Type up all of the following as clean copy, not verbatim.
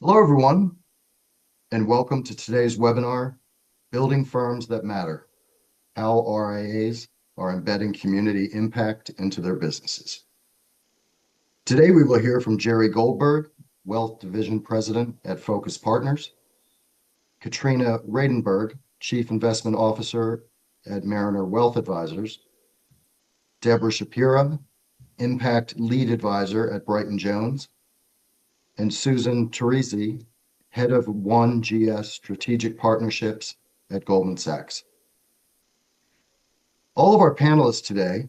Hello, everyone, and welcome to today's webinar, Building Firms That Matter, How RIAs are Embedding Community Impact into Their Businesses. Today, we will hear from Jerry Goldberg, Wealth Division President at Focus Partners, Katrina Radenberg, Chief Investment Officer at Mariner Wealth Advisors, Deborah Shapira, Impact Lead Advisor at Brighton Jones, and Susan Teresi, Head of 1GS Strategic Partnerships at Goldman Sachs. All of our panelists today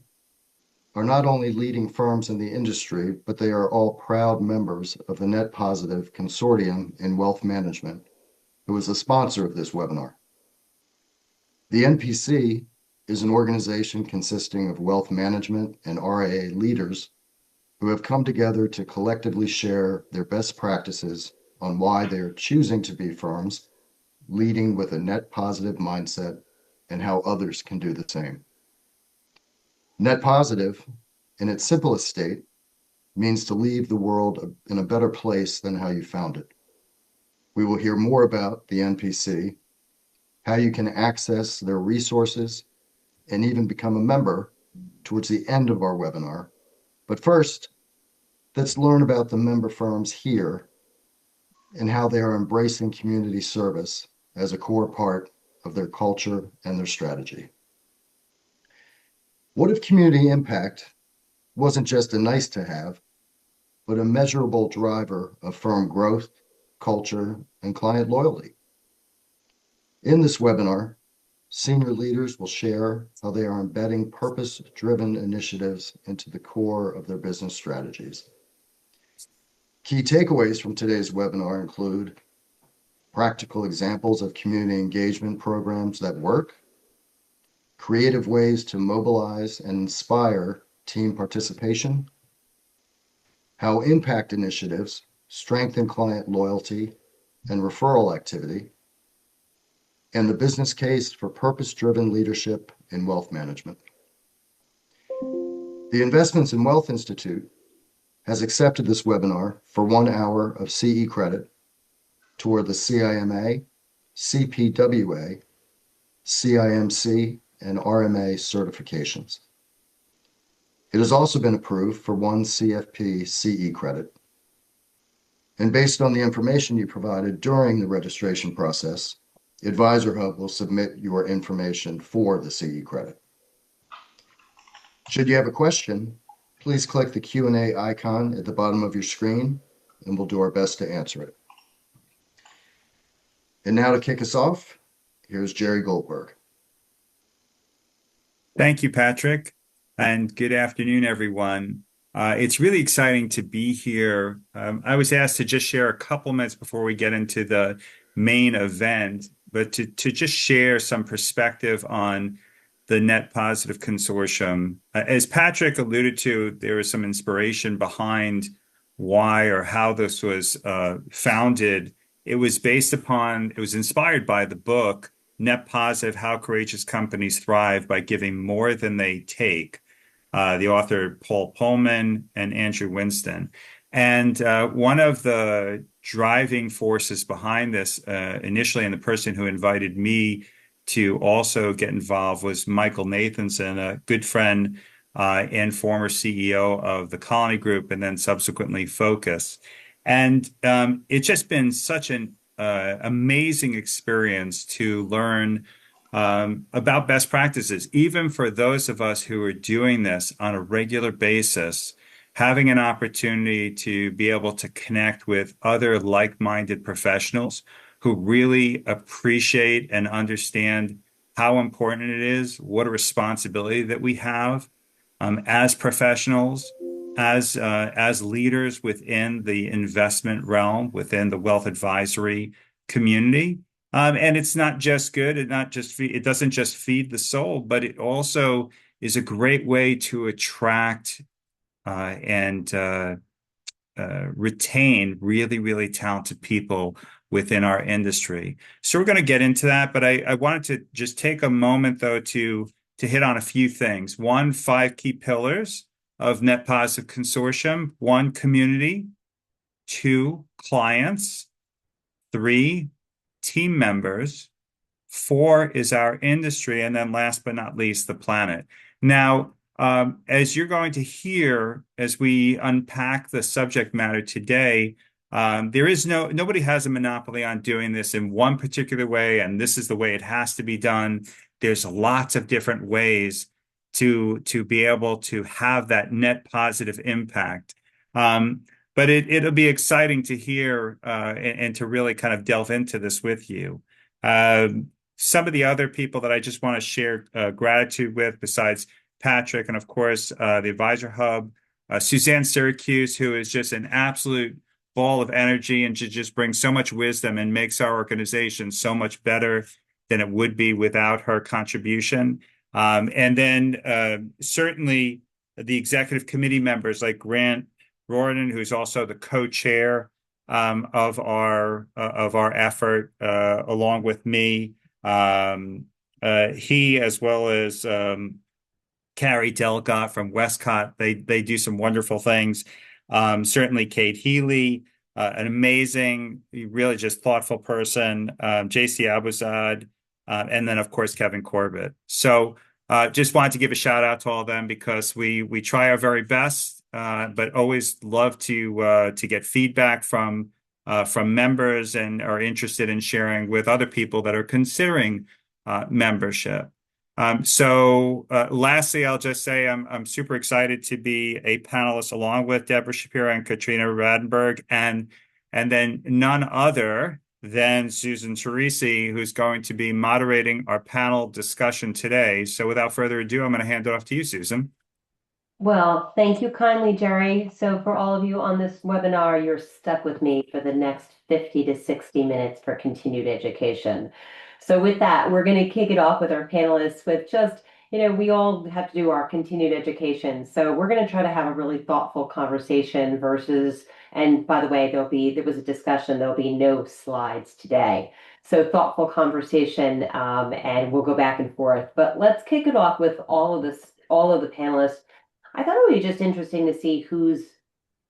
are not only leading firms in the industry, but they are all proud members of the Net Positive Consortium in Wealth Management, who is a sponsor of this webinar. The NPC is an organization consisting of wealth management and RIA leaders who have come together to collectively share their best practices on why they are choosing to be firms, leading with a net positive mindset, and how others can do the same. Net positive, in its simplest state, means to leave the world in a better place than how you found it. We will hear more about the NPC, how you can access their resources, and even become a member towards the end of our webinar. But first, let's learn about the member firms here and how they are embracing community service as a core part of their culture and their strategy. What if community impact wasn't just a nice to have, but a measurable driver of firm growth, culture, and client loyalty? In this webinar, senior leaders will share how they are embedding purpose-driven initiatives into the core of their business strategies. Key takeaways from today's webinar include practical examples of community engagement programs that work, creative ways to mobilize and inspire team participation, how impact initiatives strengthen client loyalty and referral activity, and the business case for purpose-driven leadership in wealth management. The Investments in Wealth Institute has accepted this webinar for 1 hour of CE credit toward the CIMA, CPWA, CIMC, and RMA certifications. It has also been approved for 1 CFP CE credit. And based on the information you provided during the registration process, Advisor Hub will submit your information for the CE credit. Should you have a question, please click the Q&A icon at the bottom of your screen, and we'll do our best to answer it. And now to kick us off, here's Jerry Goldberg. Thank you, Patrick, and good afternoon, everyone. It's really exciting to be here. I was asked to just share a couple minutes before we get into the main event, but to just share some perspective on the Net Positive Consortium. As Patrick alluded to, there was some inspiration behind why or how this was founded. It was inspired by the book, Net Positive, How Courageous Companies Thrive by Giving More Than They Take. The author, Paul Pullman and Andrew Winston. And one of the driving forces behind this initially, and the person who invited me to also get involved, was Michael Nathanson, a good friend and former CEO of the Colony Group and then subsequently Focus. And it's just been such an amazing experience to learn about best practices, even for those of us who are doing this on a regular basis. Having an opportunity to be able to connect with other like-minded professionals who really appreciate and understand how important it is, what a responsibility that we have as professionals, as leaders within the investment realm, within the wealth advisory community. And it's not just good. It doesn't just feed the soul, but it also is a great way to attract and retain really, really talented people within our industry. So we're going to get into that, but I wanted to just take a moment, though, to hit on a few things. 1, 5 key pillars of Net Positive Consortium. 1, community. 2, clients. 3, team members, 4 is our industry, and then last but not least, the planet. Now, as you're going to hear as we unpack the subject matter today, there is nobody has a monopoly on doing this in one particular way, and this is the way it has to be done. There's lots of different ways to be able to have that net positive impact. But it'll be exciting to hear and to really kind of delve into this with you. Some of the other people that I just want to share gratitude with, besides Patrick and of course the Advisor Hub, Suzanne Syracuse, who is just an absolute ball of energy and just brings so much wisdom and makes our organization so much better than it would be without her contribution. And then certainly the executive committee members like Grant Rorden, who's also the co-chair of our effort, along with me. He, as well as Carrie Delgott from Westcott, they do some wonderful things. Certainly Kate Healy, an amazing, really just thoughtful person. JC Abuzad, and then of course Kevin Corbett. So just wanted to give a shout out to all of them because we try our very best, but always love to get feedback from members and are interested in sharing with other people that are considering membership. So lastly, I'll just say I'm super excited to be a panelist along with Deborah Shapiro and Katrina Radenberg, and then none other than Susan Teresi, who's going to be moderating our panel discussion today. So without further ado, I'm going to hand it off to you, Susan. Well, thank you kindly, Jerry. So for all of you on this webinar, you're stuck with me for the next 50 to 60 minutes for continued education. So with that, we're going to kick it off with our panelists with just, we all have to do our continued education. So we're going to try to have a really thoughtful conversation and by the way, there was a discussion, there'll be no slides today. So thoughtful conversation, and we'll go back and forth. But let's kick it off with all of the panelists. I thought it would be just interesting to see who's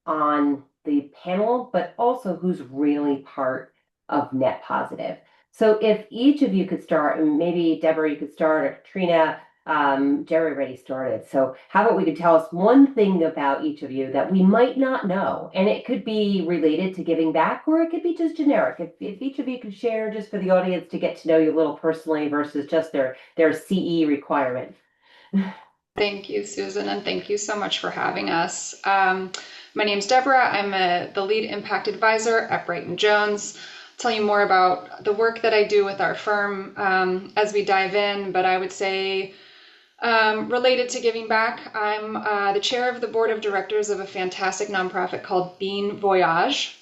on the panel, but also who's really part of Net Positive. So if each of you could start, and maybe Deborah, you could start, or Katrina, Jerry already started. So how about we could tell us one thing about each of you that we might not know, and it could be related to giving back, or it could be just generic. If each of you could share just for the audience to get to know you a little personally versus just their CE requirement. Thank you, Susan, and thank you so much for having us. My name's Deborah. I'm the lead impact advisor at Brighton Jones. I'll tell you more about the work that I do with our firm as we dive in, but I would say related to giving back, I'm the chair of the board of directors of a fantastic nonprofit called Bean Voyage.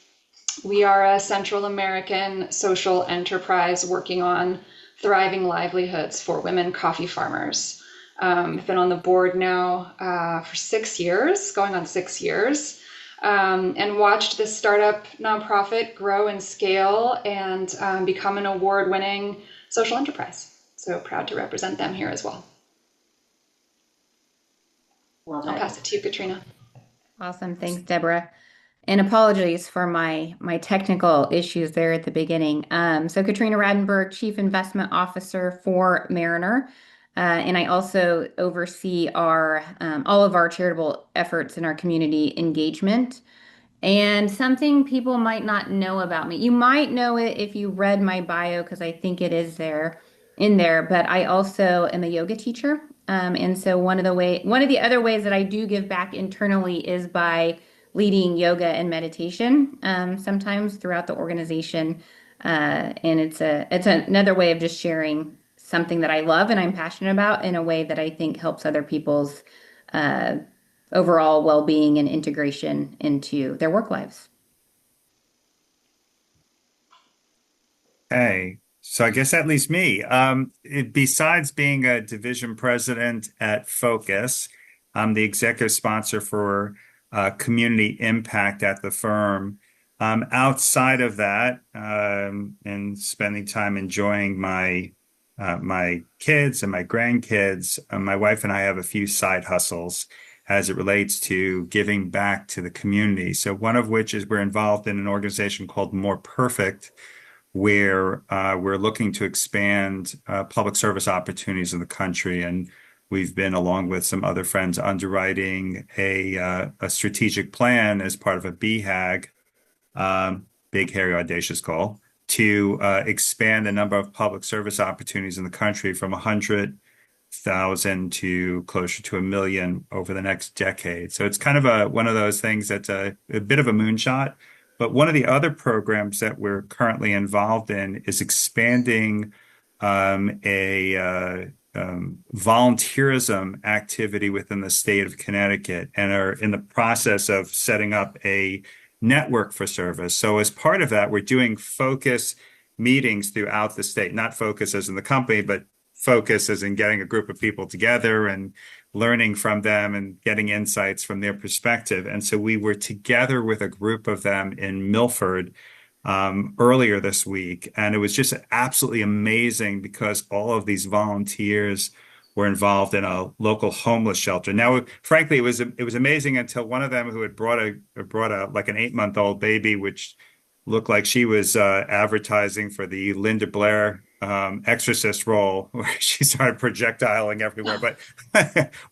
We are a Central American social enterprise working on thriving livelihoods for women coffee farmers. I've been on the board now for 6 years, going on 6 years, and watched this startup nonprofit grow and scale and become an award-winning social enterprise. So proud to represent them here as well. I'll pass it to you, Katrina. Awesome. Thanks, Deborah. And apologies for my technical issues there at the beginning. So Katrina Radenberg, Chief Investment Officer for Mariner. And I also oversee all of our charitable efforts in our community engagement. And something people might not know about me. You might know it if you read my bio, because I think it is in there, but I also am a yoga teacher. And so one of the other ways that I do give back internally is by leading yoga and meditation, sometimes throughout the organization. And it's another way of just sharing something that I love and I'm passionate about in a way that I think helps other people's overall well-being and integration into their work lives. Hey, so I guess that leaves me. Besides being a division president at Focus, I'm the executive sponsor for community impact at the firm. Outside of that, and spending time enjoying my kids and my grandkids, my wife and I have a few side hustles as it relates to giving back to the community. So one of which is we're involved in an organization called More Perfect, where we're looking to expand public service opportunities in the country. And we've been, along with some other friends, underwriting a strategic plan as part of a BHAG, big, hairy, audacious goal, to expand the number of public service opportunities in the country from 100,000 to closer to 1 million over the next decade. So it's kind of one of those things that's a bit of a moonshot. But one of the other programs that we're currently involved in is expanding a volunteerism activity within the state of Connecticut, and are in the process of setting up a network for service. So as part of that, we're doing focus meetings throughout the state, not focus as in the company, but focus as in getting a group of people together and learning from them and getting insights from their perspective. And so we were together with a group of them in Milford earlier this week. And it was just absolutely amazing because all of these volunteers were involved in a local homeless shelter. Now, frankly, it was amazing until one of them, who had brought a like an 8-month-old baby, which looked like she was advertising for the Linda Blair exorcist role, where she started projectiling everywhere. But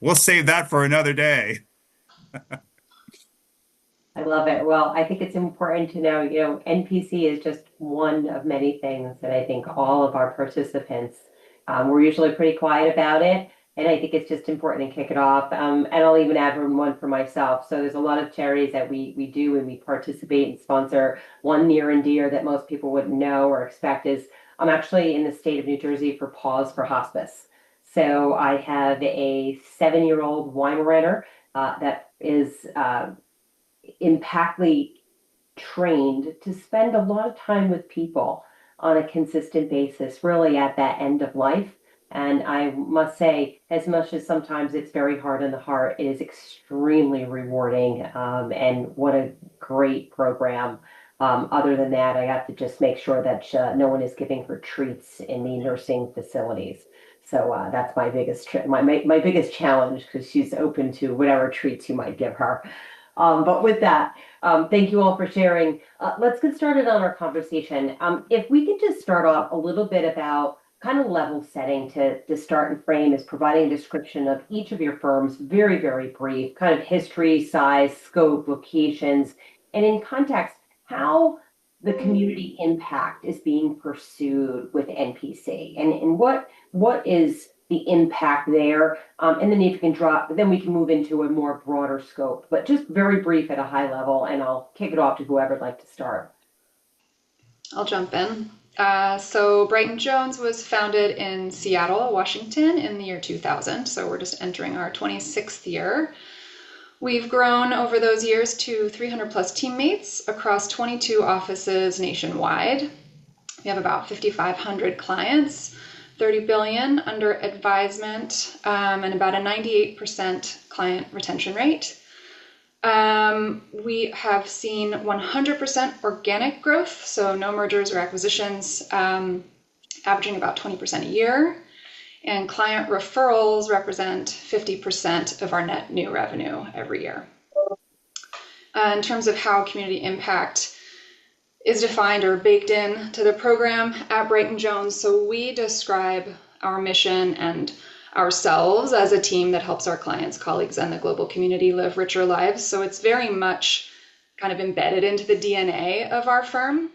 we'll save that for another day. I love it. Well, I think it's important to know, NPC is just one of many things that I think all of our participants, we're usually pretty quiet about it. And I think it's just important to kick it off. And I'll even add one for myself. So there's a lot of charities that we do and we participate and sponsor. One near and dear that most people wouldn't know or expect is I'm actually in the state of New Jersey for Pause for Hospice. So I have a 7-year-old Weimaraner that is impactfully trained to spend a lot of time with people on a consistent basis, really at that end of life. And I must say, as much as sometimes it's very hard on the heart, it is extremely rewarding. And what a great program. Other than that, I have to just make sure that no one is giving her treats in the nursing facilities. So that's my biggest my biggest challenge, because she's open to whatever treats you might give her. But with that, thank you all for sharing. Let's get started on our conversation. If we could just start off a little bit about kind of level setting to start and frame, is providing a description of each of your firms, very, very brief, kind of history, size, scope, locations, and in context, how the community impact is being pursued with NPC, and what is the impact there, and then if you can then we can move into a more broader scope, but just very brief at a high level, and I'll kick it off to whoever would like to start. I'll jump in. So Brighton Jones was founded in Seattle, Washington in the year 2000. So we're just entering our 26th year. We've grown over those years to 300 plus teammates across 22 offices nationwide. We have about 5,500 clients, 30 billion under advisement, and about a 98% client retention rate. We have seen 100% organic growth, so no mergers or acquisitions, averaging about 20% a year. And client referrals represent 50% of our net new revenue every year. In terms of how community impact is defined or baked in to the program at Brighton Jones, so we describe our mission and ourselves as a team that helps our clients, colleagues, and the global community live richer lives. So it's very much kind of embedded into the DNA of our firm.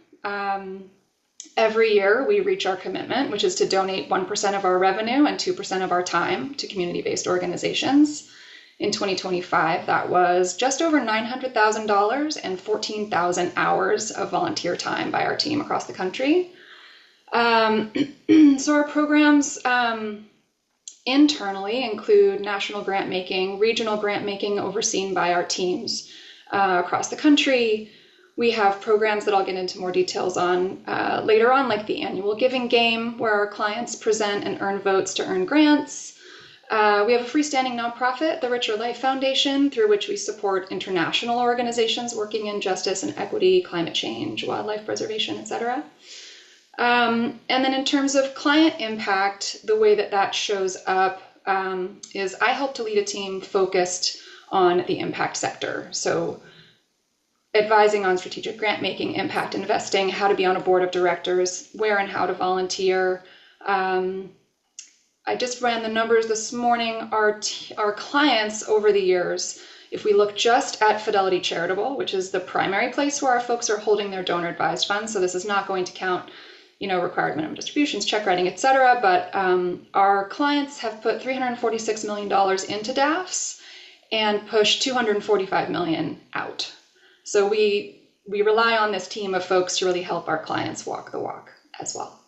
Every year we reach our commitment, which is to donate 1% of our revenue and 2% of our time to community-based organizations. In 2025, that was just over $900,000 and 14,000 hours of volunteer time by our team across the country. So our programs internally include national grant making, regional grant making overseen by our teams across the country. We have programs that I'll get into more details on later on, like the annual giving game, where our clients present and earn votes to earn grants. We have a freestanding nonprofit, the Richer Life Foundation, through which we support international organizations working in justice and equity, climate change, wildlife preservation, etc. And then in terms of client impact, the way that shows up is I help to lead a team focused on the impact sector. So advising on strategic grant making, impact investing, how to be on a board of directors, where and how to volunteer. I just ran the numbers this morning. Our clients over the years, if we look just at Fidelity Charitable, which is the primary place where our folks are holding their donor advised funds, so this is not going to count, required minimum distributions, check writing, et cetera, but our clients have put $346 million into DAFs and pushed $245 million out. So we rely on this team of folks to really help our clients walk the walk as well.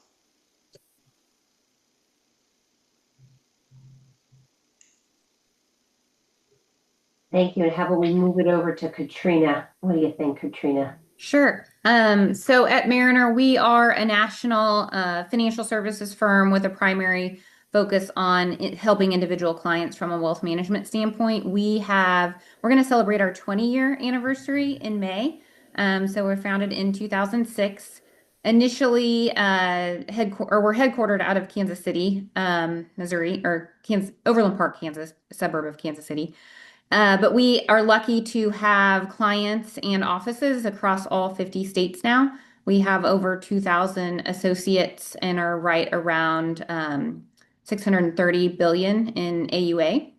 Thank you. And how about we move it over to Katrina? What do you think, Katrina? Sure. So at Mariner, we are a national financial services firm with a primary focus on helping individual clients from a wealth management standpoint. We're going to celebrate our 20-year anniversary in May. So we're founded in 2006. Initially, we're headquartered out of Kansas City, Missouri, or Overland Park, Kansas, a suburb of Kansas City. But we are lucky to have clients and offices across all 50 states now. We have over 2,000 associates and are right around 630 billion in AUA.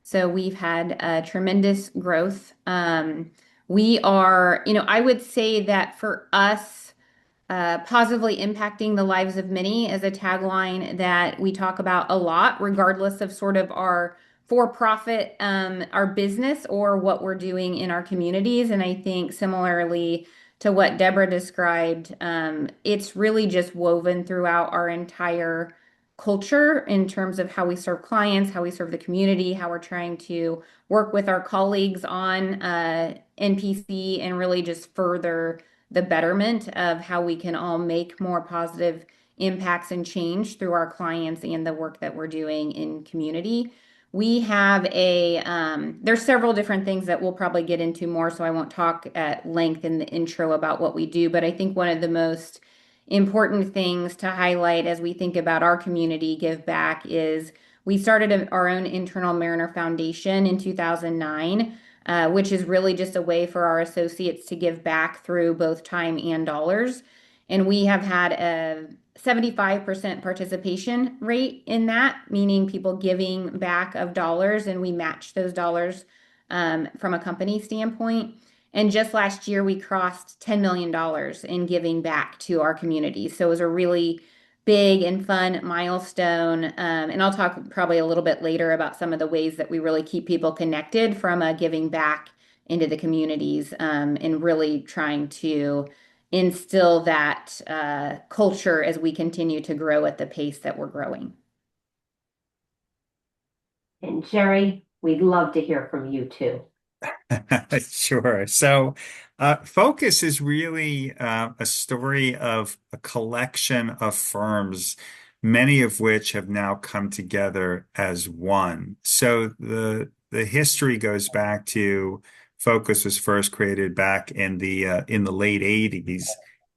So we've had tremendous growth. I would say that for us, positively impacting the lives of many is a tagline that we talk about a lot, regardless of sort of our for-profit, our business or what we're doing in our communities. And I think similarly to what Deborah described, it's really just woven throughout our entire culture in terms of how we serve clients, how we serve the community, how we're trying to work with our colleagues on NPC and really just further the betterment of how we can all make more positive impacts and change through our clients and the work that we're doing in community. We have there's several different things that we'll probably get into more, so I won't talk at length in the intro about what we do, but I think one of the most important things to highlight as we think about our community give back is we started our own internal Mariner Foundation in 2009, which is really just a way for our associates to give back through both time and dollars. And we have had a 75% participation rate in that, meaning people giving back of dollars, and we match those dollars from a company standpoint. And just last year, we crossed $10 million in giving back to our community. So it was a really big and fun milestone. And I'll talk probably a little bit later about some of the ways that we really keep people connected from giving back into the communities and really trying to instill that culture as we continue to grow at the pace that we're growing. And Jerry, we'd love to hear from you too. Sure. So Focus is really a story of a collection of firms, many of which have now come together as one. So the history goes back to Focus was first created back in the late 80s,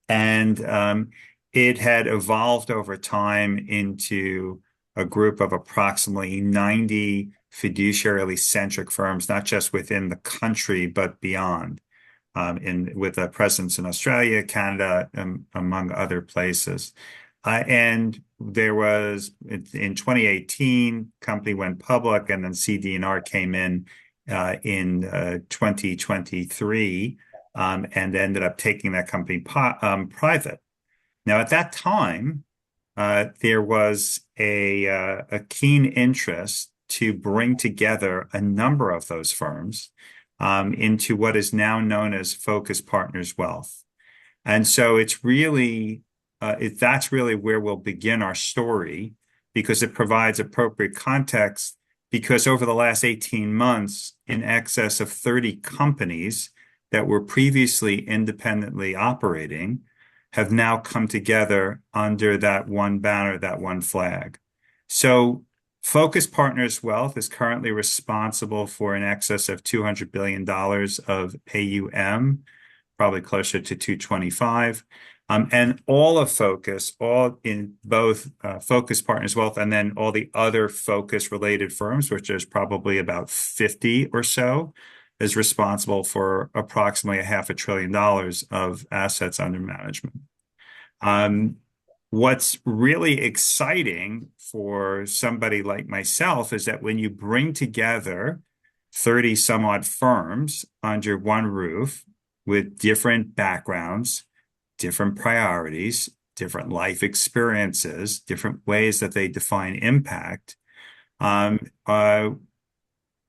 and it had evolved over time into a group of approximately 90 fiduciarily centric firms, not just within the country, but beyond, with a presence in Australia, Canada, among other places. And there was, in 2018, company went public, and then CD&R came in 2023, and ended up taking that company private. Now, at that time, there was a keen interest to bring together a number of those firms into what is now known as Focus Partners Wealth. And so it's really, that's really where we'll begin our story, because it provides appropriate context, because over the last 18 months, in excess of 30 companies that were previously independently operating have now come together under that one banner, that one flag. So Focus Partners Wealth is currently responsible for in excess of $200 billion of AUM, probably closer to 225. And all of Focus, all in both Focus Partners Wealth and then all the other Focus related firms, which there's probably about 50 or so is responsible for approximately $500 billion of assets under management. What's really exciting for somebody like myself is that when you bring together 30 some odd firms under one roof with different backgrounds, different priorities, different life experiences, different ways that they define impact,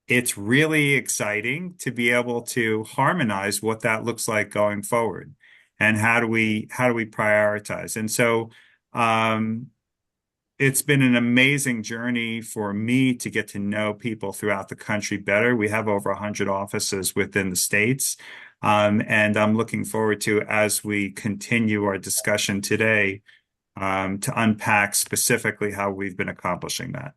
it's really exciting to be able to harmonize what that looks like going forward, and how do we prioritize. And so it's been an amazing journey for me to get to know people throughout the country better. We have over 100 offices within the states. And I'm looking forward to, as we continue our discussion today, to unpack specifically how we've been accomplishing that.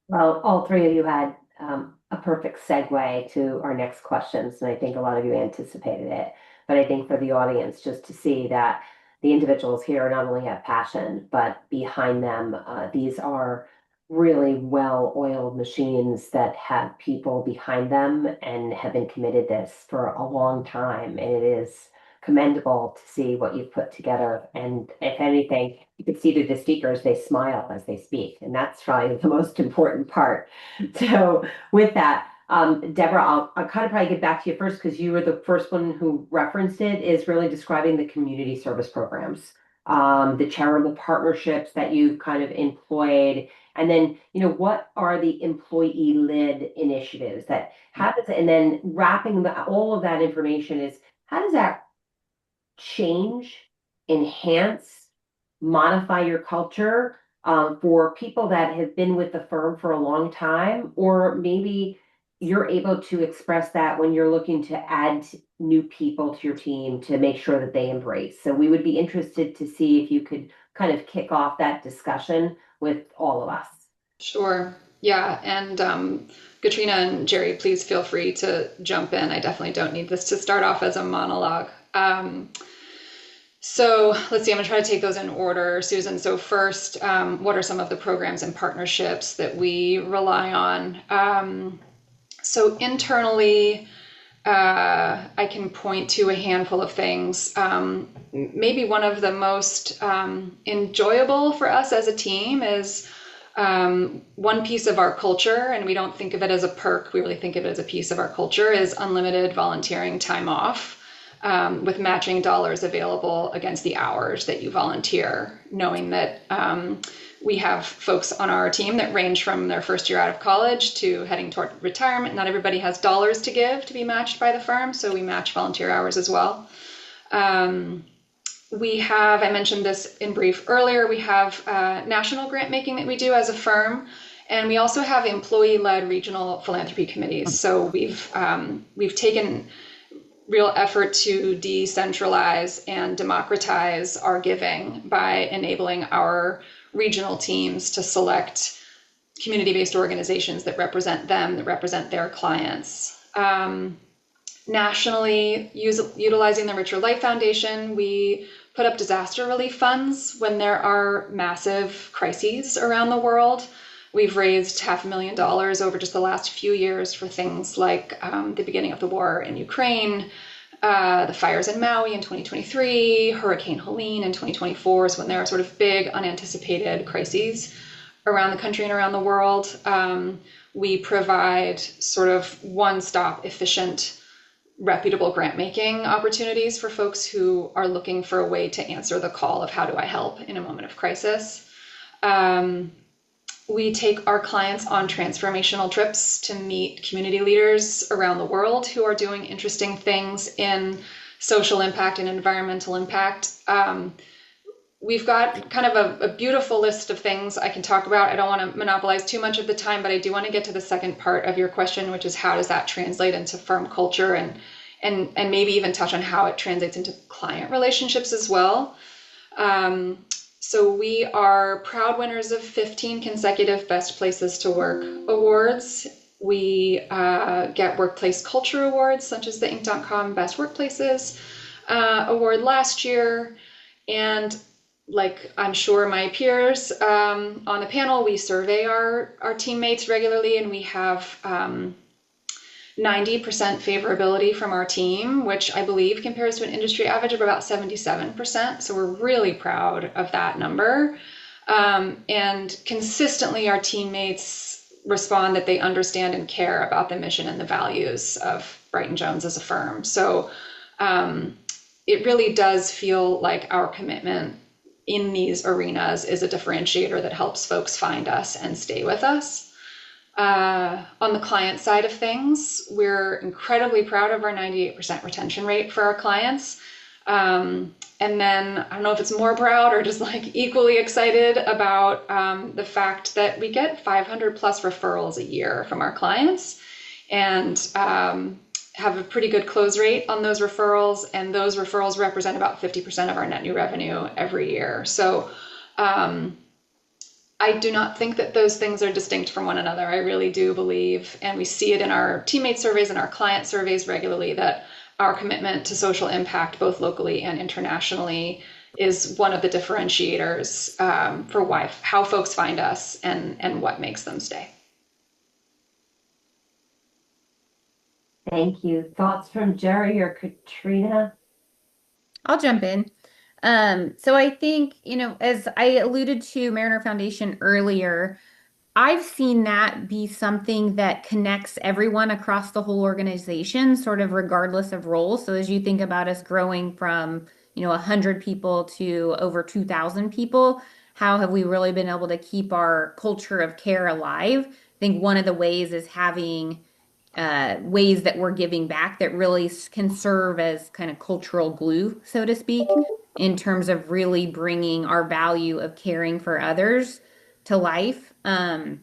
Well, all three of you had a perfect segue to our next questions, and I think a lot of you anticipated it. But I think for the audience, just to see that the individuals here not only have passion, but behind them, these are really well-oiled machines that have people behind them and have been committed this for a long time. And it is commendable to see what you've put together. And if anything, you can see through the speakers, they smile as they speak. And that's probably the most important part. So with that, Deborah, I'll kind of probably get back to you first because you were the first one who referenced it, is really describing the community service programs, the charitable partnerships that you've kind of employed. And then, what are the employee-led initiatives that happens? And then wrapping all of that information is, how does that change, enhance, modify your culture for people that have been with the firm for a long time? Or maybe you're able to express that when you're looking to add new people to your team to make sure that they embrace. So we would be interested to see if you could kind of kick off that discussion with all of us. Sure. Yeah. And Katrina and Jerry, please feel free to jump in. I definitely don't need this to start off as a monologue. So let's see, I'm gonna try to take those in order, Susan. So first, what are some of the programs and partnerships that we rely on? So internally, I can point to a handful of things. Maybe one of the most enjoyable for us as a team is one piece of our culture, and we don't think of it as a perk, we really think of it as a piece of our culture, is unlimited volunteering time off. With matching dollars available against the hours that you volunteer, knowing that we have folks on our team that range from their first year out of college to heading toward retirement. Not everybody has dollars to give to be matched by the firm, so we match volunteer hours as well. We have, I mentioned this in brief earlier, we have national grant making that we do as a firm, and we also have employee-led regional philanthropy committees. So we've taken real effort to decentralize and democratize our giving by enabling our regional teams to select community-based organizations that represent them, that represent their clients. Nationally, utilizing the Richer Life Foundation, we put up disaster relief funds when there are massive crises around the world. We've raised $500,000 over just the last few years for things like the beginning of the war in Ukraine, the fires in Maui in 2023, Hurricane Helene in 2024 is when there are sort of big unanticipated crises around the country and around the world. We provide sort of one-stop, efficient, reputable grant making opportunities for folks who are looking for a way to answer the call of how do I help in a moment of crisis. We take our clients on transformational trips to meet community leaders around the world who are doing interesting things in social impact and environmental impact. We've got kind of a beautiful list of things I can talk about. I don't want to monopolize too much of the time, but I do want to get to the second part of your question, which is how does that translate into firm culture, and maybe even touch on how it translates into client relationships as well. So we are proud winners of 15 consecutive Best Places to Work awards. We get workplace culture awards, such as the Inc.com Best Workplaces award last year. And like I'm sure my peers on the panel, we survey our teammates regularly, and we have 90% favorability from our team, which I believe compares to an industry average of about 77%. So we're really proud of that number. And consistently, our teammates respond that they understand and care about the mission and the values of Brighton Jones as a firm. So it really does feel like our commitment in these arenas is a differentiator that helps folks find us and stay with us. On the client side of things, we're incredibly proud of our 98% retention rate for our clients. And then I don't know if it's more proud or just like equally excited about the fact that we get 500 plus referrals a year from our clients, and have a pretty good close rate on those referrals. And those referrals represent about 50% of our net new revenue every year. So I do not think that those things are distinct from one another. I really do believe, and we see it in our teammate surveys and our client surveys regularly, that our commitment to social impact, both locally and internationally, is one of the differentiators for how folks find us and what makes them stay. Thank you. Thoughts from Jerry or Katrina? I'll jump in. So I think, as I alluded to Mariner Foundation earlier, I've seen that be something that connects everyone across the whole organization, sort of regardless of role. So as you think about us growing from, 100 people to over 2,000 people, how have we really been able to keep our culture of care alive? I think one of the ways is having ways that we're giving back that really can serve as kind of cultural glue, so to speak, in terms of really bringing our value of caring for others to life. I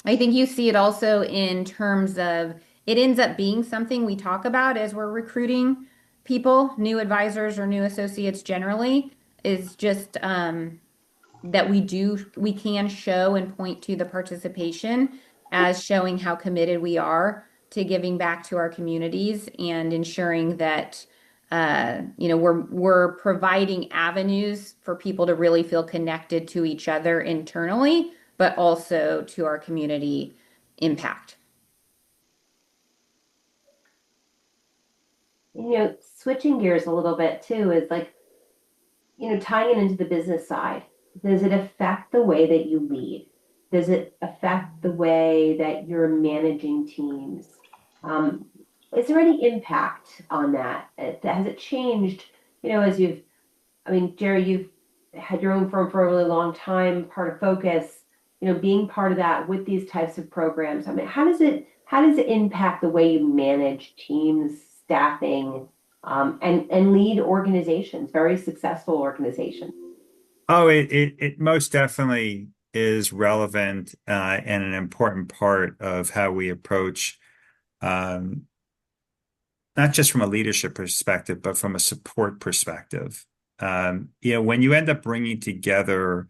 think you see it also in terms of it ends up being something we talk about as we're recruiting people, new advisors or new associates generally, is just that we can show and point to the participation as showing how committed we are to giving back to our communities and ensuring that we're providing avenues for people to really feel connected to each other internally, but also to our community impact. Switching gears a little bit too is like, tying it into the business side. Does it affect the way that you lead? Does it affect the way that you're managing teams? Is there any impact on that? Has it changed, Jerry, you've had your own firm for a really long time, part of Focus, being part of that with these types of programs. How does it impact the way you manage teams, staffing, and lead organizations, very successful organizations? Oh, it most definitely is relevant and an important part of how we approach, not just from a leadership perspective, but from a support perspective. When you end up bringing together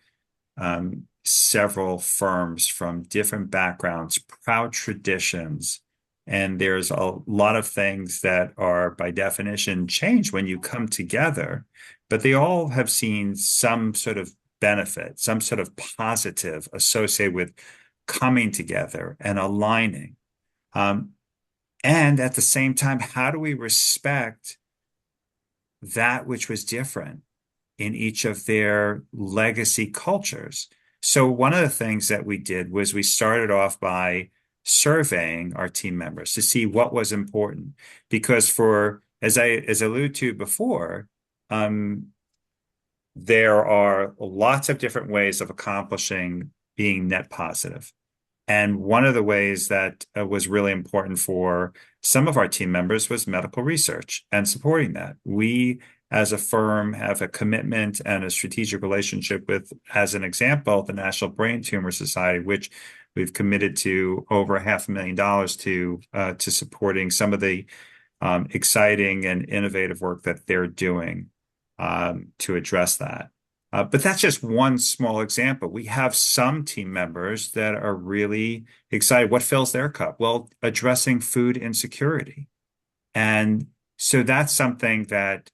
several firms from different backgrounds, proud traditions, and there's a lot of things that are by definition change when you come together, but they all have seen some sort of benefit, some sort of positive associated with coming together and aligning. And at the same time, how do we respect that which was different in each of their legacy cultures? So one of the things that we did was we started off by surveying our team members to see what was important. Because as I alluded to before, there are lots of different ways of accomplishing being net positive. And one of the ways that was really important for some of our team members was medical research and supporting that. We, as a firm, have a commitment and a strategic relationship with, as an example, the National Brain Tumor Society, which we've committed to over $500,000 to supporting some of the exciting and innovative work that they're doing to address that. But that's just one small example. We have some team members that are really excited. What fills their cup? Well, addressing food insecurity. And so that's something that,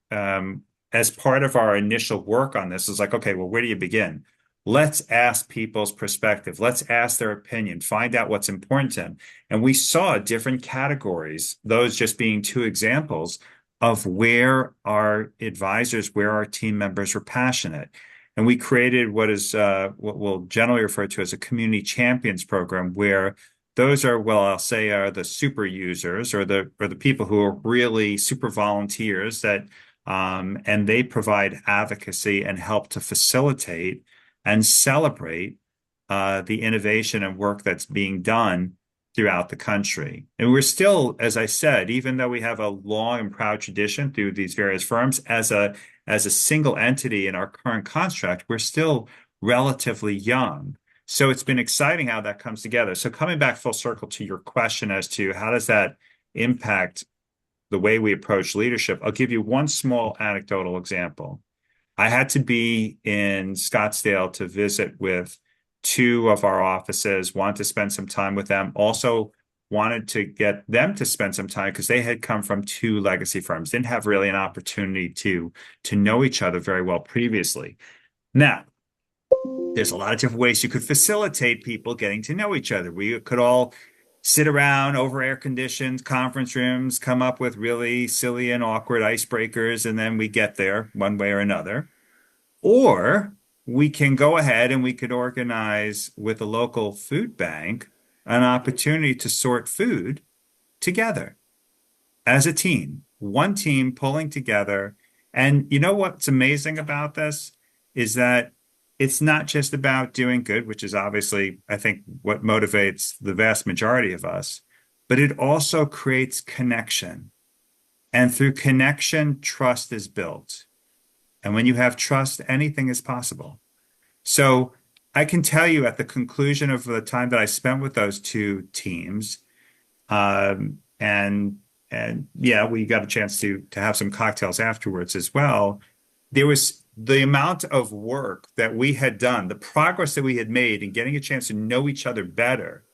as part of our initial work on this, is like, okay, well, where do you begin? let's ask people's perspective. Let's ask their opinion, find out what's important to them. And we saw different categories, those just being two examples of where our advisors, where our team members were passionate. And we created what we'll generally refer to as a community champions program, where those are, well, I'll say are the super users or the people who are really super volunteers that and they provide advocacy and help to facilitate and celebrate the innovation and work that's being done throughout the country. And we're still, as I said, even though we have a long and proud tradition through these various firms, as a single entity in our current construct, we're still relatively young. So it's been exciting how that comes together. So coming back full circle to your question as to how does that impact the way we approach leadership, I'll give you one small anecdotal example. I had to be in Scottsdale to visit with two of our offices, wanted to spend some time with them, also wanted to get them to spend some time because they had come from two legacy firms, didn't have really an opportunity to know each other very well previously. Now, there's a lot of different ways you could facilitate people getting to know each other. We could all sit around over air-conditioned conference rooms, come up with really silly and awkward icebreakers, and then we get there one way or another. Or we can go ahead and we could organize with a local food bank an opportunity to sort food together as a team, one team pulling together. And you know what's amazing about this is that it's not just about doing good, which is obviously, I think, what motivates the vast majority of us, but it also creates connection. And through connection, trust is built. And when you have trust, anything is possible. So I can tell you at the conclusion of the time that I spent with those two teams, and yeah, we got a chance to have some cocktails afterwards as well. There was the amount of work that we had done, the progress that we had made in getting a chance to know each other better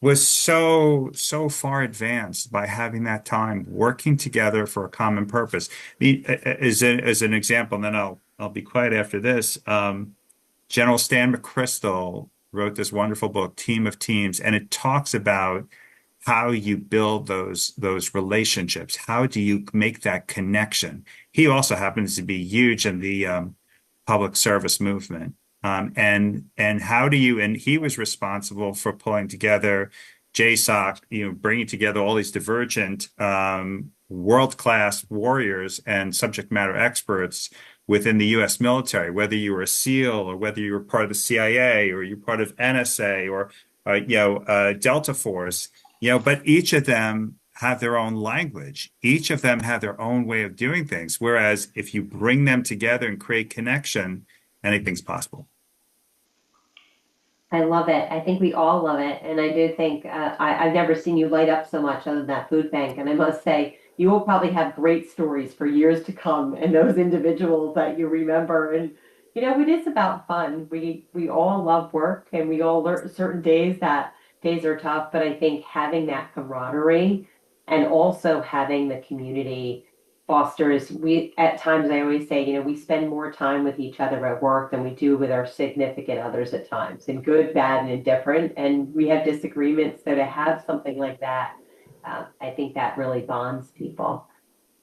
was so far advanced by having that time working together for a common purpose. As an example, and then I'll be quiet after this. General Stan McChrystal wrote this wonderful book, Team of Teams, and it talks about how you build those relationships. How do you make that connection? He also happens to be huge in the public service movement. And how do you, and he was responsible for pulling together JSOC, bringing together all these divergent world-class warriors and subject matter experts within the U.S. military, whether you were a SEAL or whether you were part of the CIA or you're part of NSA or Delta Force, but each of them have their own language. Each of them have their own way of doing things. Whereas if you bring them together and create connection, anything's possible. I love it. I think we all love it. And I do think I've never seen you light up so much other than that food bank. And I must say, you will probably have great stories for years to come and those individuals that you remember. And, it is about fun. We all love work and we all learn certain days are tough. But I think having that camaraderie and also having the community fosters, at times I always say, we spend more time with each other at work than we do with our significant others at times, in good, bad, and indifferent. And we have disagreements. So to have something like that, I think that really bonds people.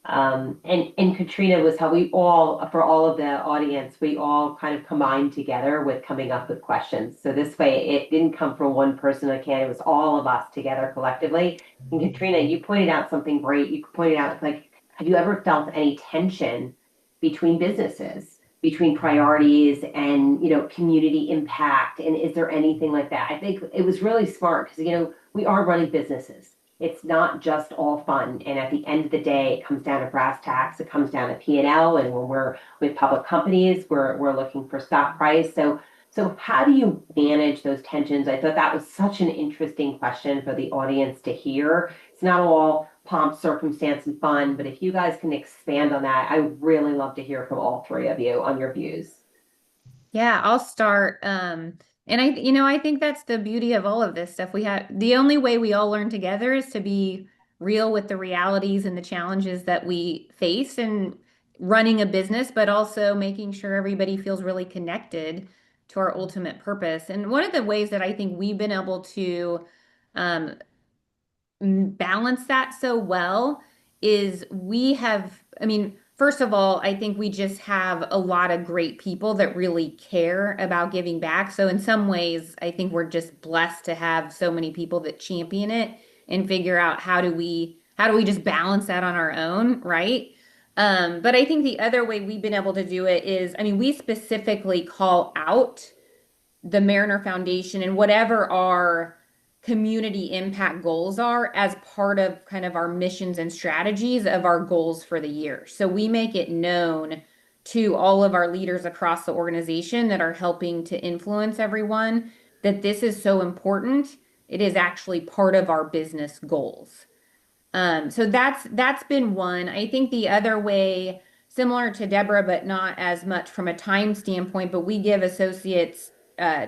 And Katrina was how we all, for all of the audience, we all kind of combined together with coming up with questions. So this way it didn't come from one person again, it was all of us together collectively. And Katrina, you pointed out something great. You pointed out, like, have you ever felt any tension between businesses, between priorities and, community impact? And is there anything like that? I think it was really smart because, we are running businesses. It's not just all fun. And at the end of the day, it comes down to brass tacks. It comes down to P&L. And when we're with public companies, we're looking for stock price. So how do you manage those tensions? I thought that was such an interesting question for the audience to hear. It's not all pomp, circumstance, and fun, but if you guys can expand on that, I would really love to hear from all three of you on your views. Yeah, I'll start. And I think that's the beauty of all of this stuff. The only way we all learn together is to be real with the realities and the challenges that we face in running a business, but also making sure everybody feels really connected our ultimate purpose. And one of the ways that I think we've been able to um, balance that so well is I mean, first of all, I think we just have a lot of great people that really care about giving back. So in some ways, I think we're just blessed to have so many people that champion it and figure out how do we just balance that on our own, right? But I think the other way we've been able to do it is, I mean, we specifically call out the Mariner Foundation and whatever our community impact goals are as part of kind of our missions and strategies of our goals for the year. So we make it known to all of our leaders across the organization that are helping to influence everyone that this is so important. It is actually part of our business goals. So that's been one. I think the other way, similar to Deborah, but not as much from a time standpoint, but we give associates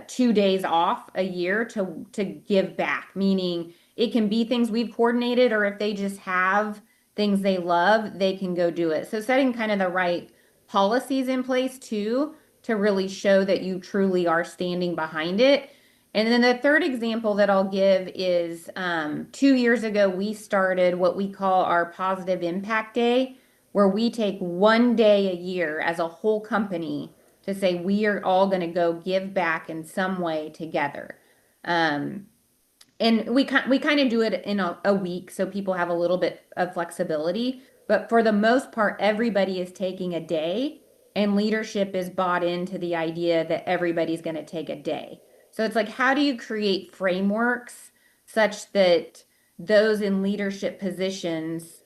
2 days off a year to give back, meaning it can be things we've coordinated, or if they just have things they love, they can go do it. So setting kind of the right policies in place too, to really show that you truly are standing behind it. And then the third example that I'll give is 2 years ago, we started what we call our Positive Impact Day, where we take one day a year as a whole company to say we are all going to go give back in some way together. Um, and we kind of do it in a week, so people have a little bit of flexibility. But for the most part, everybody is taking a day, and leadership is bought into the idea that everybody's going to take a day. So it's like, how do you create frameworks such that those in leadership positions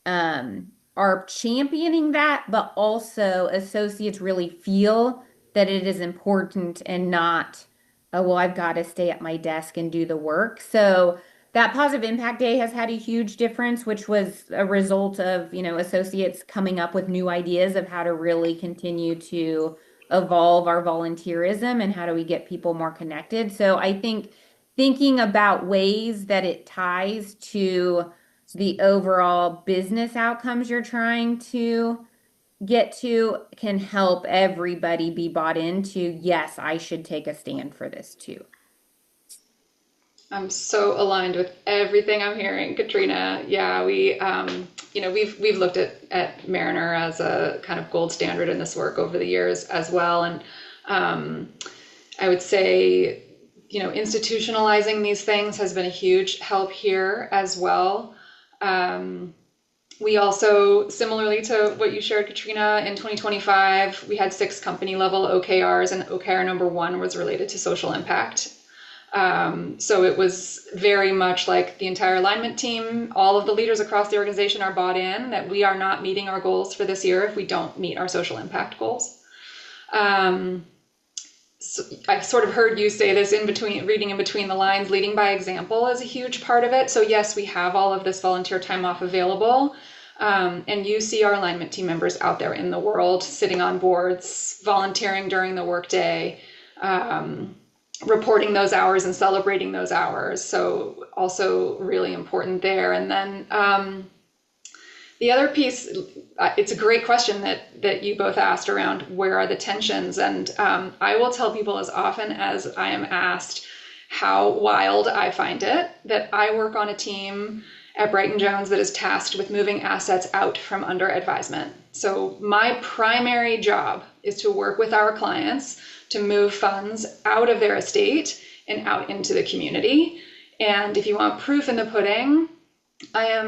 are championing that, but also associates really feel that it is important and not, oh, well, I've got to stay at my desk and do the work. So that Positive Impact Day has had a huge difference, which was a result of, associates coming up with new ideas of how to really continue to evolve our volunteerism and how do we get people more connected. So I think thinking about ways that it ties to the overall business outcomes you're trying to get to can help everybody be bought into, yes, I should take a stand for this too. I'm so aligned with everything I'm hearing, Katrina. Yeah, we've looked at Mariner as a kind of gold standard in this work over the years as well. And I would say, institutionalizing these things has been a huge help here as well. We also, similarly to what you shared, Katrina, in 2025, we had 6 company level OKRs, and OKR number 1 was related to social impact. So it was very much like the entire alignment team, all of the leaders across the organization are bought in that we are not meeting our goals for this year if we don't meet our social impact goals. So I sort of heard you say this reading in between the lines, leading by example is a huge part of it. So yes, we have all of this volunteer time off available. And you see our alignment team members out there in the world, sitting on boards, volunteering during the workday, reporting those hours and celebrating those hours. So also really important there. And then the other piece, it's a great question that you both asked around where are the tensions. And I will tell people as often as I am asked how wild I find it that I work on a team at Brighton Jones that is tasked with moving assets out from under advisement. So my primary job is to work with our clients to move funds out of their estate and out into the community. And if you want proof in the pudding, I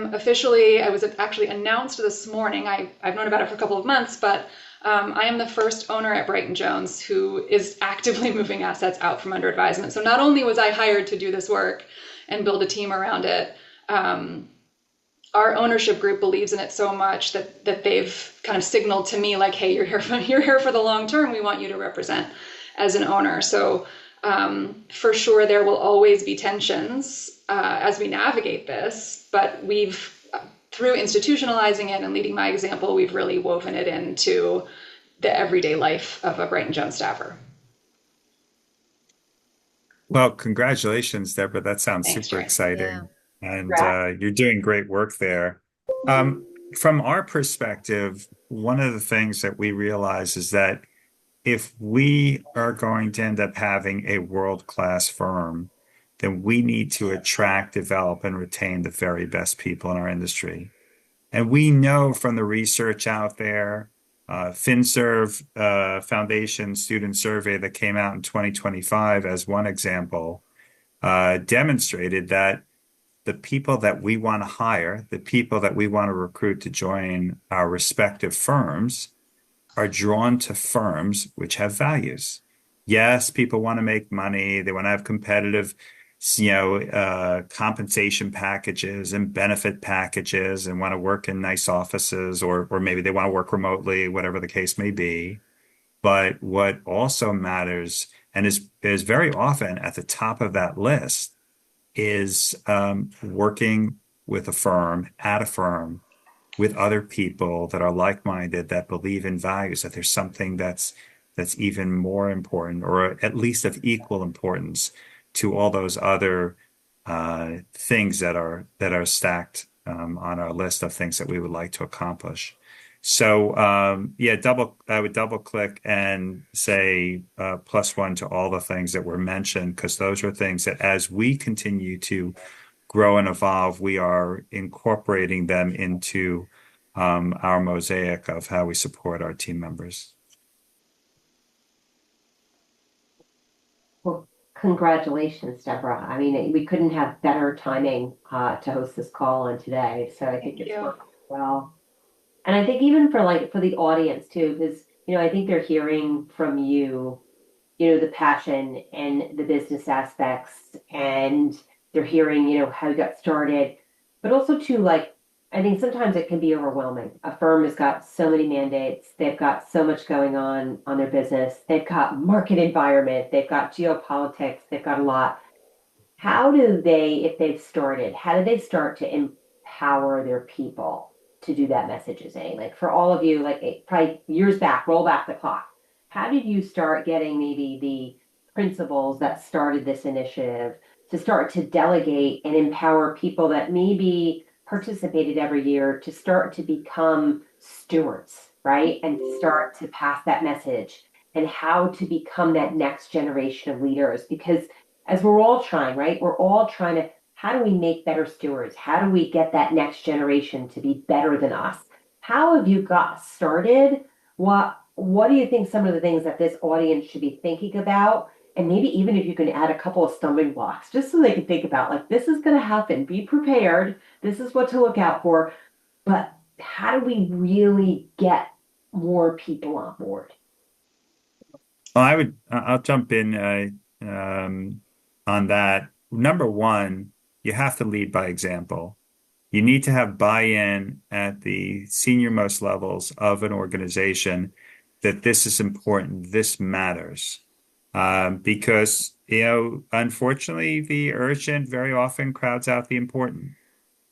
was actually announced this morning. I've known about it for a couple of months, but I am the first owner at Brighton Jones who is actively moving assets out from under advisement. So not only was I hired to do this work and build a team around it, our ownership group believes in it so much that they've kind of signaled to me like, hey, you're here for the long term. We want you to represent as an owner. So for sure, there will always be tensions as we navigate this, but through institutionalizing it and leading by example, we've really woven it into the everyday life of a Brighton Jones staffer. Well, congratulations, Deborah. That sounds Thanks, super Jerry. exciting. Yeah. And you're doing great work there. From our perspective, one of the things that we realize is that if we are going to end up having a world-class firm, then we need to attract, develop, and retain the very best people in our industry. And we know from the research out there, FinServ Foundation student survey that came out in 2025 as one example, demonstrated that the people that we want to hire, the people that we want to recruit to join our respective firms, are drawn to firms which have values. Yes, people want to make money. They want to have competitive, compensation packages and benefit packages and want to work in nice offices, or maybe they want to work remotely, whatever the case may be. But what also matters and is very often at the top of that list is working with a firm, at a firm, with other people that are like-minded, that believe in values, that there's something that's even more important, or at least of equal importance to all those other things that are stacked on our list of things that we would like to accomplish. So yeah, I would double click and say +1 to all the things that were mentioned, because those are things that as we continue to grow and evolve, we are incorporating them into our mosaic of how we support our team members. Well, congratulations, Deborah. I mean, we couldn't have better timing to host this call on today. So I think it's worked well. And I think even for the audience too, because I think they're hearing from you, the passion and the business aspects, and they're hearing, how you got started, but also too, like, I think sometimes it can be overwhelming. A firm has got so many mandates, they've got so much going on their business, they've got market environment, they've got geopolitics, they've got a lot. How do they, if they've started, how do they start to empower their people to do that messaging? Like for all of you, like probably years back, roll back the clock. How did you start getting maybe the principals that started this initiative to start to delegate and empower people that maybe participated every year to start to become stewards, right? And to start to pass that message, and how to become that next generation of leaders? Because as we're all trying, right? We're all trying to, how do we make better stewards? How do we get that next generation to be better than us? How have you got started? What do you think some of the things that this audience should be thinking about? And maybe even if you can add a couple of stumbling blocks, just so they can think about, like, this is going to happen, be prepared, this is what to look out for. But how do we really get more people on board? Well, I'll jump in on that. Number one, you have to lead by example. You need to have buy-in at the senior most levels of an organization that this is important, this matters. Because, unfortunately, the urgent very often crowds out the important.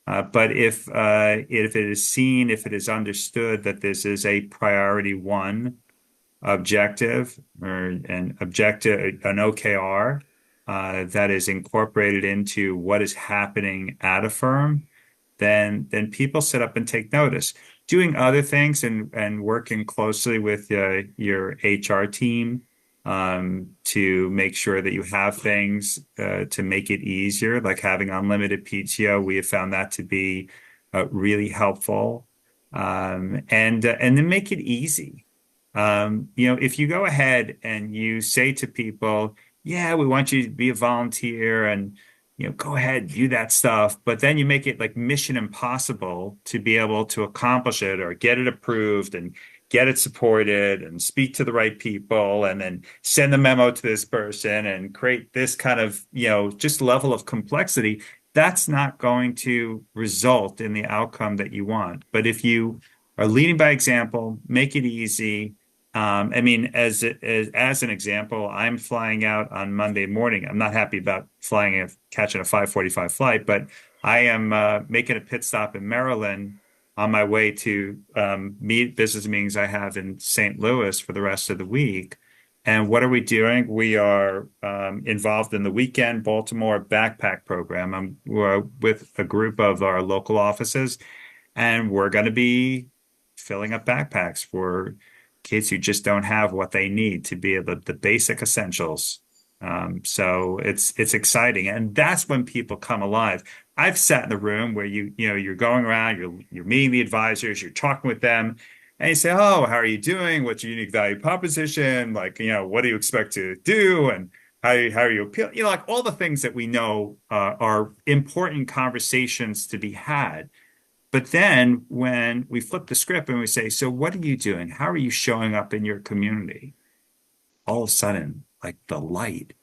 But if it is seen, if it is understood that this is a priority one objective, or an OKR that is incorporated into what is happening at a firm, then people sit up and take notice. Doing other things and working closely with your HR team to make sure that you have things to make it easier, like having unlimited PTO. We have found that to be really helpful, and then make it easy. If you go ahead and you say to people, yeah, we want you to be a volunteer and go ahead, do that stuff. But then you make it like mission impossible to be able to accomplish it or get it approved and get it supported and speak to the right people and then send the memo to this person and create this kind of, just level of complexity. That's not going to result in the outcome that you want. But if you are leading by example, make it easy. I mean, as an example, I'm flying out on Monday morning. I'm not happy about catching a 5:45 flight, but I am making a pit stop in Maryland on my way to business meetings I have in St. Louis for the rest of the week. And what are we doing? We are involved in the weekend Baltimore backpack program. We're with a group of our local offices, and we're going to be filling up backpacks for kids who just don't have what they need to be the basic essentials. So it's exciting, and that's when people come alive. I've sat in the room where you're going around, you're meeting the advisors, you're talking with them, and you say, "Oh, how are you doing? What's your unique value proposition? Like, what do you expect to do?" And how are you appeal? Like all the things that we know are important conversations to be had. But then when we flip the script and we say, "So what are you doing? How are you showing up in your community?" All of a sudden, like the light,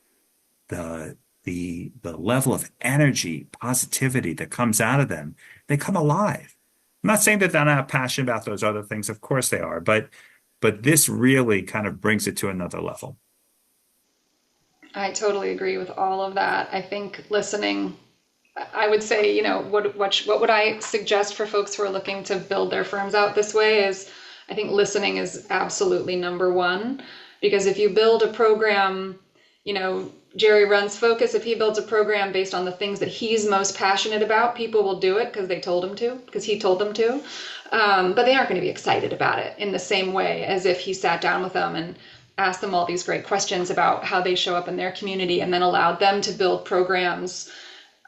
the level of energy, positivity that comes out of them, they come alive. I'm not saying that they're not passionate about those other things. Of course they are, but this really kind of brings it to another level. I totally agree with all of that. I think listening, I would say, what would I suggest for folks who are looking to build their firms out this way is I think listening is absolutely number one. Because if you build a program, Jerry runs Focus. If he builds a program based on the things that he's most passionate about, people will do it because they told him to, because he told them to. But they aren't going to be excited about it in the same way as if he sat down with them and asked them all these great questions about how they show up in their community and then allowed them to build programs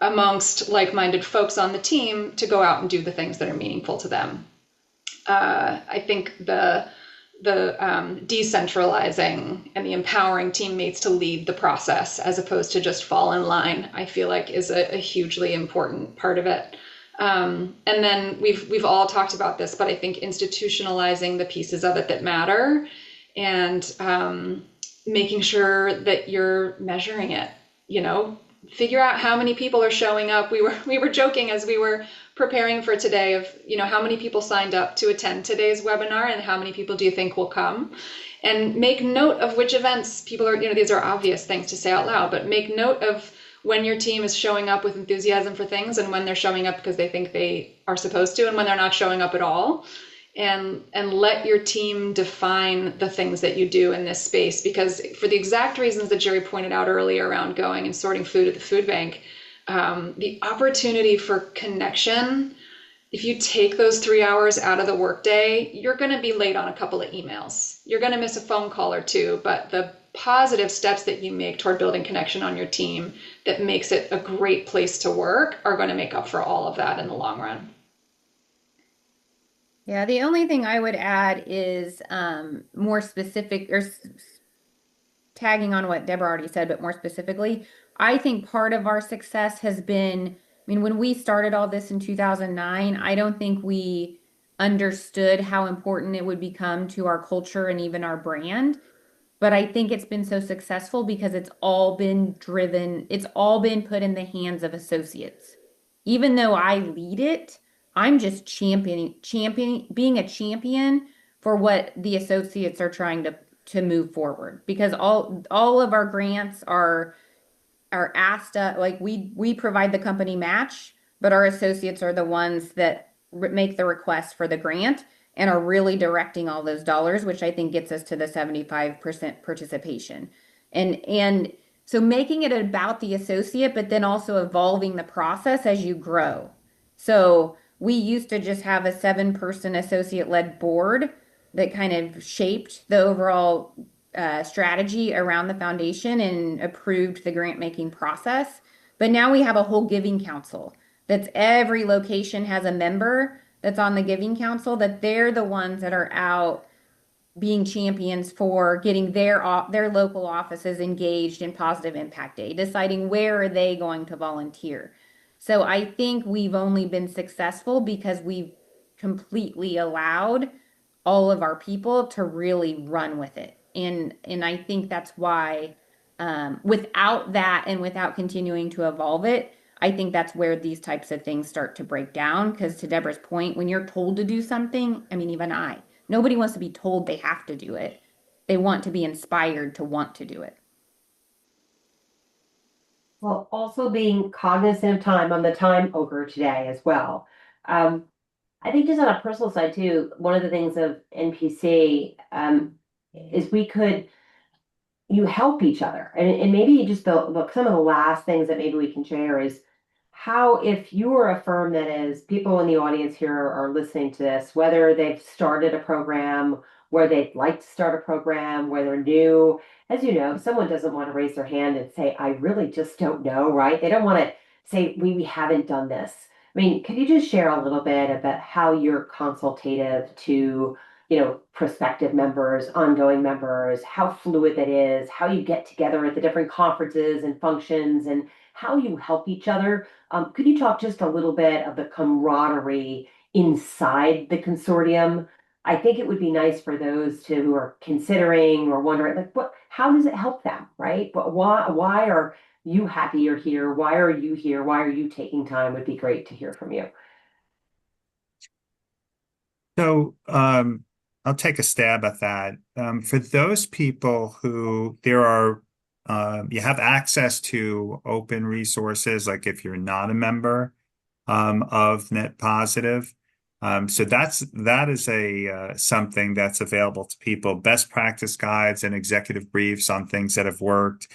amongst like-minded folks on the team to go out and do the things that are meaningful to them. I think the decentralizing and the empowering teammates to lead the process as opposed to just fall in line, I feel like is a hugely important part of it. And then we've all talked about this, but I think institutionalizing the pieces of it that matter and making sure that you're measuring it, figure out how many people are showing up. We were joking as we were preparing for today of, how many people signed up to attend today's webinar and how many people do you think will come? And make note of which events people are, these are obvious things to say out loud, but make note of when your team is showing up with enthusiasm for things and when they're showing up because they think they are supposed to and when they're not showing up at all. And let your team define the things that you do in this space, because for the exact reasons that Jerry pointed out earlier around going and sorting food at the food bank, the opportunity for connection, if you take those 3 hours out of the workday, you're going to be late on a couple of emails. You're going to miss a phone call or two, but the positive steps that you make toward building connection on your team that makes it a great place to work are going to make up for all of that in the long run. Yeah, the only thing I would add is more specific or tagging on what Deborah already said, but more specifically, I think part of our success has been, when we started all this in 2009, I don't think we understood how important it would become to our culture and even our brand. But I think it's been so successful because it's all been put in the hands of associates. Even though I lead it, I'm just being a champion for what the associates are trying to move forward, because all of our grants are asked like we provide the company match, but our associates are the ones that make the request for the grant and are really directing all those dollars, which I think gets us to the 75% participation. And so making it about the associate, but then also evolving the process as you grow. So we used to just have a 7-person associate-led board that kind of shaped the overall strategy around the foundation and approved the grant-making process. But now we have a whole giving council that's every location has a member that's on the giving council, that they're the ones that are out being champions for getting their local offices engaged in Positive Impact Day, deciding where are they going to volunteer. So I think we've only been successful because we've completely allowed all of our people to really run with it. And I think that's why without that and without continuing to evolve it, I think that's where these types of things start to break down. Because to Deborah's point, when you're told to do something, nobody wants to be told they have to do it. They want to be inspired to want to do it. Well, also being cognizant of time. I'm the time ogre today as well. I think just on a personal side too, one of the things of NPC is you help each other. And maybe just some of the last things that maybe we can share is how, if you are a firm that is, people in the audience here are listening to this, whether they've started a program where they'd like to start a program, where they're new. As you know, someone doesn't want to raise their hand and say, I really just don't know, right? They don't want to say, we haven't done this. I mean, could you just share a little bit about how you're consultative to, prospective members, ongoing members, how fluid that is, how you get together at the different conferences and functions, and how you help each other? Could you talk just a little bit of the camaraderie inside the consortium? I think it would be nice for those who are considering or wondering, like, how does it help them, right? But why are you happy you're here? Why are you here? Why are you taking time? Would be great to hear from you. So I'll take a stab at that. For those people who you have access to open resources, like if you're not a member of Net Positive. So that is a something that's available to people. Best practice guides and executive briefs on things that have worked,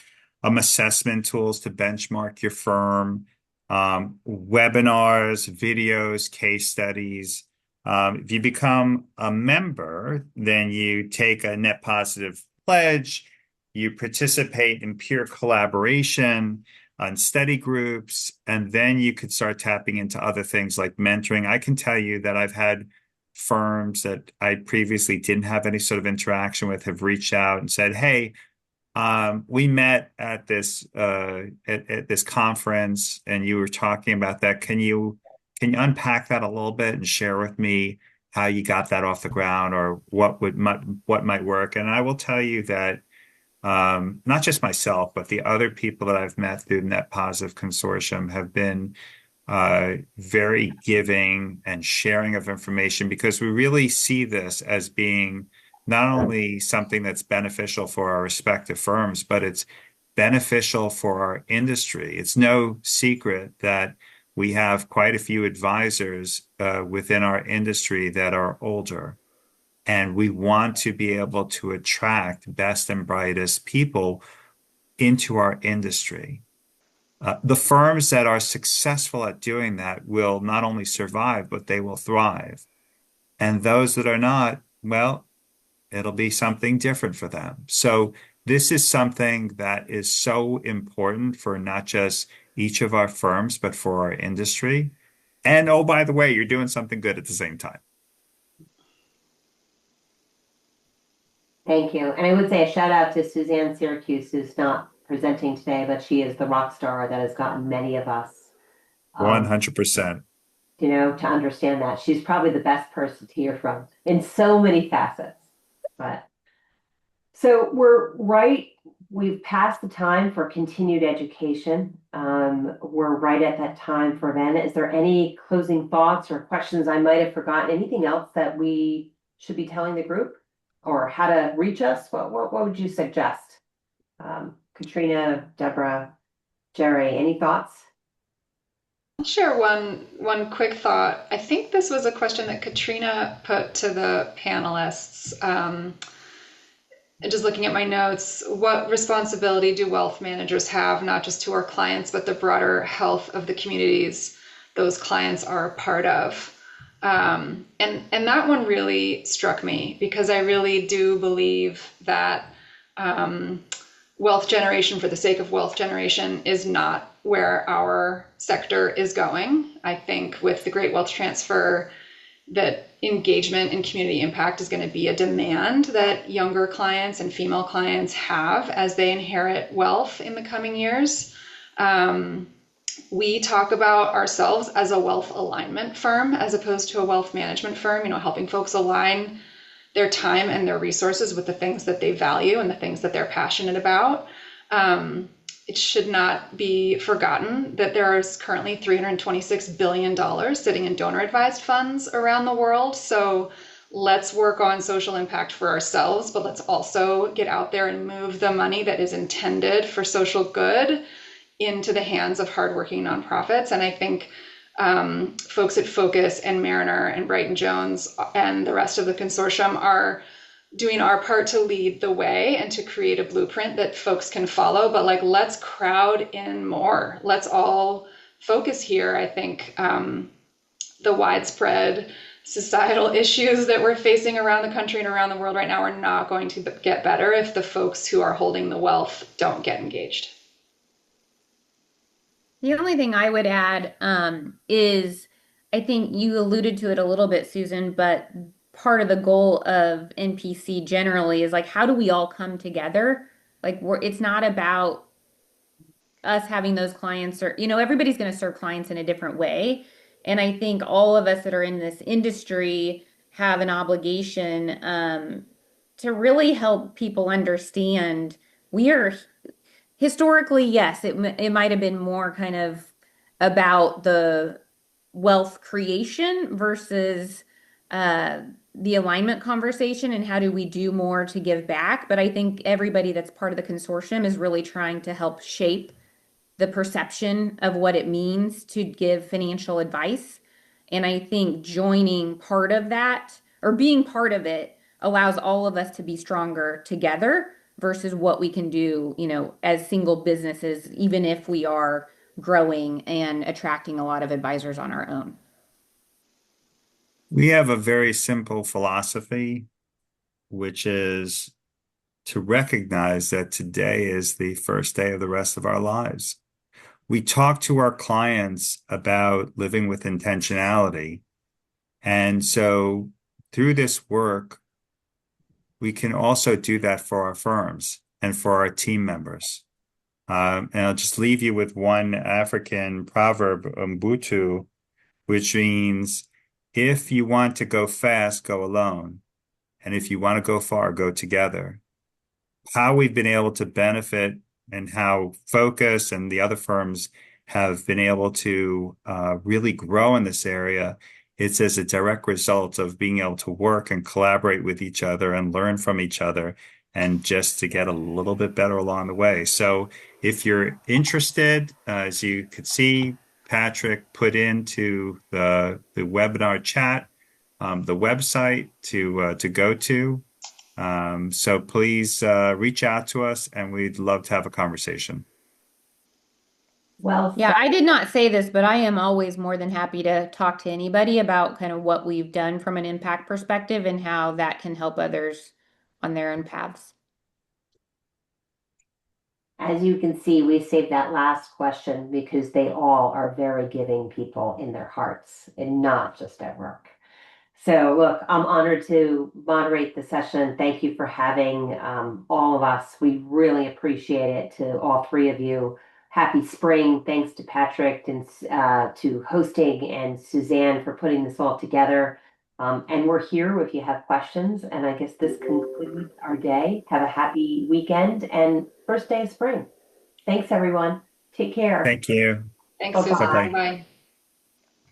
assessment tools to benchmark your firm, webinars, videos, case studies. If you become a member, then you take a Net Positive pledge, you participate in peer collaboration on study groups, and then you could start tapping into other things like mentoring. I can tell you that I've had firms that I previously didn't have any sort of interaction with have reached out and said, "Hey, we met at this conference, and you were talking about that. Can you unpack that a little bit and share with me how you got that off the ground, or what might work?" And I will tell you that not just myself, but the other people that I've met through the Net Positive Consortium have been very giving and sharing of information, because we really see this as being not only something that's beneficial for our respective firms, but it's beneficial for our industry. It's no secret that we have quite a few advisors within our industry that are older, and we want to be able to attract best and brightest people into our industry. The firms that are successful at doing that will not only survive, but they will thrive. And those that are not, well, it'll be something different for them. So this is something that is so important for not just each of our firms, but for our industry. And oh, by the way, you're doing something good at the same time. Thank you. And I would say a shout out to Suzanne Syracuse, who's not presenting today, but she is the rock star that has gotten many of us, 100%. To understand that. She's probably the best person to hear from in so many facets. But so we've passed the time for continued education. We're right at that time for event. Is there any closing thoughts or questions I might have forgotten? Anything else that we should be telling the group, or how to reach us? What would you suggest? Katrina, Deborah, Jerry, any thoughts? I'll share one quick thought. I think this was a question that Katrina put to the panelists. And just looking at my notes, what responsibility do wealth managers have, not just to our clients, but the broader health of the communities those clients are a part of? And that one really struck me, because I really do believe that wealth generation for the sake of wealth generation is not where our sector is going. I think with the great wealth transfer, that engagement and community impact is going to be a demand that younger clients and female clients have as they inherit wealth in the coming years. We talk about ourselves as a wealth alignment firm as opposed to a wealth management firm, helping folks align their time and their resources with the things that they value and the things that they're passionate about. It should not be forgotten that there is currently $326 billion sitting in donor advised funds around the world. So let's work on social impact for ourselves, but let's also get out there and move the money that is intended for social good into the hands of hardworking nonprofits. And I think folks at Focus and Mariner and Brighton Jones and the rest of the consortium are doing our part to lead the way and to create a blueprint that folks can follow. But let's crowd in more. Let's all focus here. I think the widespread societal issues that we're facing around the country and around the world right now are not going to get better if the folks who are holding the wealth don't get engaged. The only thing I would add is I think you alluded to it a little bit, Susan, but part of the goal of NPC generally is like, how do we all come together? Like, it's not about us having those clients, or, everybody's going to serve clients in a different way. And I think all of us that are in this industry have an obligation to really help people understand we are historically, yes, it might have been more kind of about the wealth creation versus uh, the alignment conversation and how do we do more to give back. But I think everybody that's part of the consortium is really trying to help shape the perception of what it means to give financial advice. And I think joining part of that or being part of it allows all of us to be stronger together versus what we can do, as single businesses, even if we are growing and attracting a lot of advisors on our own. We have a very simple philosophy, which is to recognize that today is the first day of the rest of our lives. We talk to our clients about living with intentionality. And so through this work, we can also do that for our firms and for our team members. And I'll just leave you with one African proverb, Ubuntu, which means if you want to go fast, go alone. And if you want to go far, go together. How we've been able to benefit and how Focus and the other firms have been able to really grow in this area, it's as a direct result of being able to work and collaborate with each other and learn from each other and just to get a little bit better along the way. So if you're interested, as you could see, Patrick put into the webinar chat the website to go to. So please reach out to us and we'd love to have a conversation. Well, Yeah, I did not say this, but I am always more than happy to talk to anybody about kind of what we've done from an impact perspective and how that can help others on their own paths. as you can see, we saved that last question because they all are very giving people in their hearts and not just at work. So look, I'm honored to moderate the session. Thank you for having all of us. We really appreciate it. To all three of you, happy spring. Thanks to Patrick and to hosting and Suzanne for putting this all together. And we're here if you have questions. And I guess this concludes our day. Have a happy weekend and first day of spring. Thanks, everyone. Take care. Thank you. Thanks, Bye-bye. Susan. Bye-bye. Bye.